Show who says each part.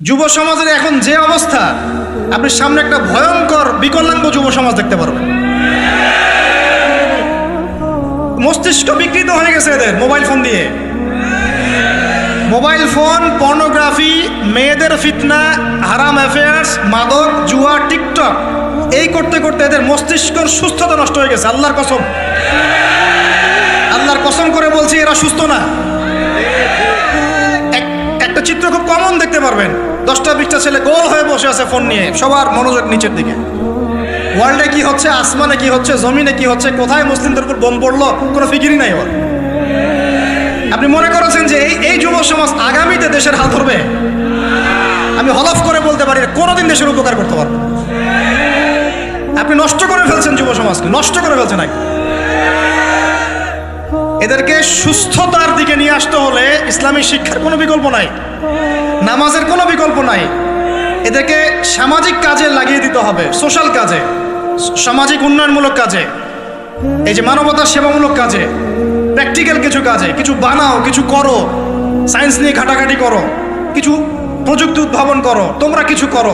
Speaker 1: যুব সমাজের এখন যে অবস্থা, আপনি সামনে একটা ভয়ঙ্কর বিকলাঙ্গ যুব সমাজ দেখতে পারবেন। মস্তিষ্ক বিকৃত হয়ে গেছে এদের মোবাইল ফোন দিয়ে। মোবাইল ফোন, পর্নোগ্রাফি, মেয়েদের ফিতনা, হারাম অ্যাফেয়ার্স, মাদক, জুয়া, টিকটক, এই করতে করতে এদের মস্তিষ্কর সুস্থতা নষ্ট হয়ে গেছে। আল্লাহর কসম, আল্লাহর কসম করে বলছি, এরা সুস্থ না। একটা চিত্র খুব কমন দেখতে পারবেন, 10টা-20টা ছেলে গোল হয়ে বসে আছে ফোন নিয়ে, সবার মনোযোগ নিচের দিকে। ওয়ার্ল্ডে কি হচ্ছে, আসমানে কি হচ্ছে, জমিনে কি হচ্ছে, কোথায় মুসলিমদের উপর বোম পড়লো, কোনো ফিকিরই নাই ওর। আপনি মনে করেছেন যে এই যুব সমাজ আগামীতে দেশের হাল ধরবে? আমি হলফ করে বলতে পারি কোনোদিন দেশের উপকার করতে পারবে। আপনি নষ্ট করে ফেলছেন যুব সমাজকে, নষ্ট করে ফেলছেন। এদেরকে সুস্থতার দিকে নিয়ে আসতে হলে ইসলামী শিক্ষার কোনো বিকল্প নাই, নামাজের কোনো বিকল্প নাই। এদেরকে সামাজিক কাজে লাগিয়ে দিতে হবে, সোশ্যাল কাজে, সামাজিক উন্নয়নমূলক কাজে, এই যে মানবতার সেবামূলক কাজে, প্র্যাকটিক্যাল কিছু কাজে। কিছু বানাও, কিছু করো, সায়েন্স নিয়ে ঘাটাঘাটি করো, কিছু প্রযুক্তি উদ্ভাবন করো, তোমরা কিছু করো।